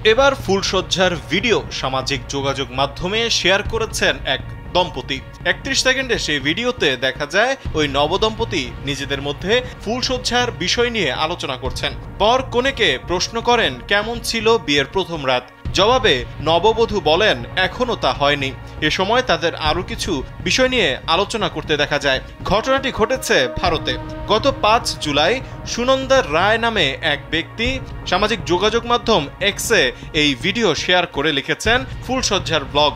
এবার ফুলসজ্জার ভিডিও সামাজিক যোগাযোগ মাধ্যমে শেয়ার করেছেন এক দম্পতি। 31 সেকেন্ডে সেই ভিডিওতে দেখা যায় ওই নবদম্পতি নিজেদের মধ্যে ফুলসজ্জার বিষয় নিয়ে আলোচনা করছেন। বর কনেকে প্রশ্ন করেন কেমন ছিল বিয়ের প্রথম রাত। জবাবে নববধূ বলেন এখনো তা হয়নি। এ সময় তাদের আরো কিছু বিষয় নিয়ে আলোচনা করতে দেখা যায়। ঘটনাটি ঘটেছে ভারতে। গত 5 জুলাই সুনন্দা রায় নামে এক ব্যক্তি সামাজিক যোগাযোগ মাধ্যম এক্সে এই ভিডিও শেয়ার করে লিখেছেন ফুলসজ্জার ব্লগ।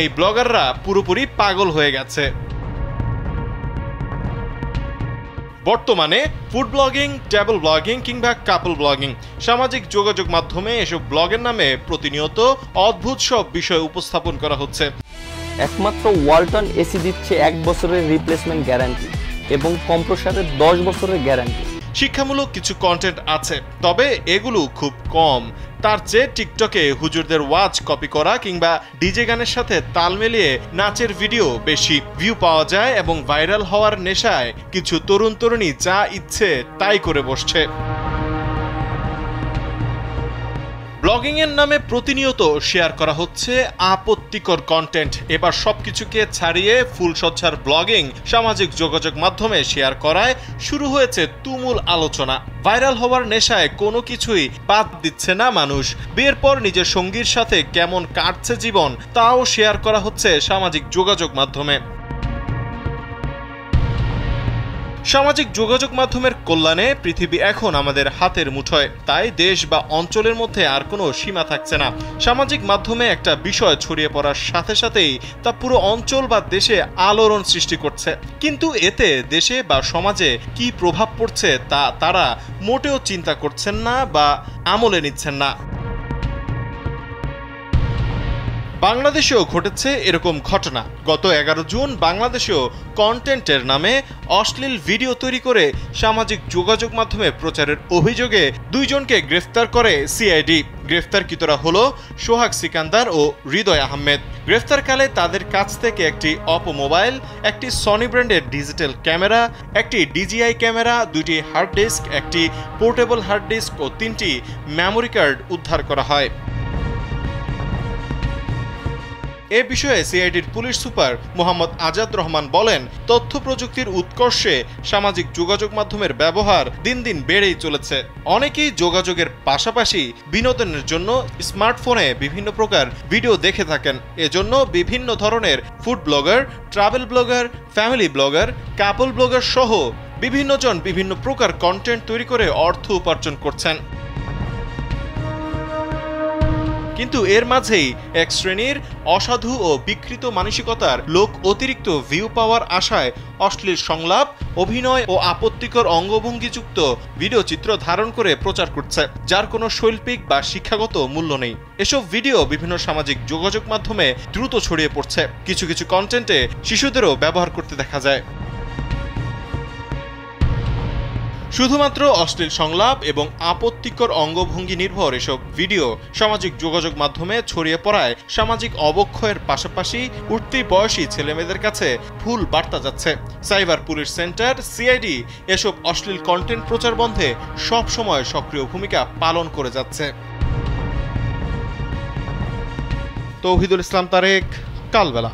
এই ব্লগাররা পুরোপুরি পাগল হয়ে গেছে। বর্তমানে ফুড ব্লগিং, ট্রাভেল ব্লগিং কিংবা কাপল ব্লগিং সামাজিক যোগাযোগ মাধ্যমে এসব ব্লগের নামে প্রতিনিয়ত অদ্ভুত সব বিষয় উপস্থাপন করা হচ্ছে। একমাত্র ওয়ালটন এসি দিচ্ছে 1 বছরের রিপ্লেসমেন্ট গ্যারান্টি এবং কম্প্রেসারের 10 বছরের গ্যারান্টি। শিক্ষামূলক কিছু কন্টেন্ট আছে, তবে এগুলো খুব কম। তার চেয়ে টিকটকে হুজুরদের ওয়াজ কপি করা কিংবা ডিজে গানের সাথে তাল মিলিয়ে নাচের ভিডিও বেশি ভিউ পাওয়া যায় এবং ভাইরাল হওয়ার নেশায় কিছু তরুণ তরুণী যা ইচ্ছে তাই করে বসছে। ব্লগিং এর নামে প্রতিনিয়ত শেয়ার করা হচ্ছে আপত্তিকর কন্টেন্ট। এবার সবকিছুকে ছাড়িয়ে ফুলসজ্জার ব্লগিং সামাজিক যোগাযোগ মাধ্যমে শেয়ার করায় শুরু হয়েছে তুমুল আলোচনা। ভাইরাল হওয়ার নেশায় কোনো কিছুই বাদ দিচ্ছে না মানুষ। বিয়ের পর নিজের সঙ্গীর সাথে কেমন কাটছে জীবন তাও শেয়ার করা হচ্ছে সামাজিক যোগাযোগ মাধ্যমে। সামাজিক যোগাযোগ মাধ্যমের কল্যাণে পৃথিবী এখন আমাদের হাতের মুঠোয়। তাই দেশ বা অঞ্চলের মধ্যে আর কোনো সীমা থাকছে না। সামাজিক মাধ্যমে একটা বিষয় ছড়িয়ে পড়ার সাথে সাথেই তা পুরো অঞ্চল বা দেশে আলোড়ন সৃষ্টি করছে। কিন্তু এতে দেশে বা সমাজে কি প্রভাব পড়ছে তা তারা মোটেও চিন্তা করছেন না বা আমলে নিচ্ছেন না। বাংলাদেশেও ঘটেছে এরকম ঘটনা। গত 11 জুন বাংলাদেশেও কন্টেন্টের নামে অশ্লীল ভিডিও তৈরি করে সামাজিক যোগাযোগ মাধ্যমে প্রচারের অভিযোগে 2 জনকে গ্রেফতার করে সিআইডি। গ্রেফতারকৃতরা হলো সোহাগ সিকান্দার ও হৃদয় আহমেদ। গ্রেফতারকালে তাদের কাছ থেকে একটি অপো মোবাইল, একটি সনি ব্র্যান্ডের ডিজিটাল ক্যামেরা, একটি ডিজিআই ক্যামেরা, 2টি হার্ড ডিস্ক, একটি পোর্টেবল হার্ড ডিস্ক ও 3টি মেমোরি কার্ড উদ্ধার করা হয়। এ বিষয়ে সিআইডির পুলিশ সুপার মোহাম্মদ আজাদ রহমান বলেন, তথ্য প্রযুক্তির উৎকর্ষে সামাজিক যোগাযোগ মাধ্যমের ব্যবহার দিন দিন বেড়েই চলেছে। অনেকেই যোগাযোগের পাশাপাশি বিনোদনের জন্য স্মার্টফোনে বিভিন্ন প্রকার ভিডিও দেখে থাকেন। এজন্য বিভিন্ন ধরনের food blogger, travel blogger, family blogger, কাপল ব্লগার সহ বিভিন্ন জন বিভিন্ন প্রকার কন্টেন্ট তৈরি করে অর্থ উপার্জন করছেন। কিন্তু এর মাঝেই এক শ্রেণীর অসাধু ও বিকৃত মানসিকতার লোক অতিরিক্ত ভিউ পাওয়ার আশায় অশ্লীল সংলাপ, অভিনয় ও আপত্তিকর অঙ্গভঙ্গিযুক্ত ভিডিও চিত্র ধারণ করে প্রচার করছে, যার কোনো শৈল্পিক বা শিক্ষাগত মূল্য নেই। এসব ভিডিও বিভিন্ন সামাজিক যোগাযোগ মাধ্যমে দ্রুত ছড়িয়ে পড়ছে। কিছু কিছু কন্টেন্টে শিশুদেরও ব্যবহার করতে দেখা যায়। শুধুমাত্র অশ্লীল সংলাপ এবং আপত্তিকর অঙ্গভঙ্গি নির্ভর এসব ভিডিও সামাজিক যোগাযোগ মাধ্যমে ছড়িয়ে পড়ায় সামাজিক অবক্ষয়ের পাশাপাশি উঠতি বয়সী ছেলেমেয়েদের কাছে ভুল বার্তা যাচ্ছে। সাইবার পুলিশ সেন্টার সিআইডি এসব অশ্লীল কন্টেন্ট প্রচার বন্ধে সব সময় সক্রিয় ভূমিকা পালন করে যাচ্ছে। তৌহিদুল ইসলাম তারেক, কালবেলা।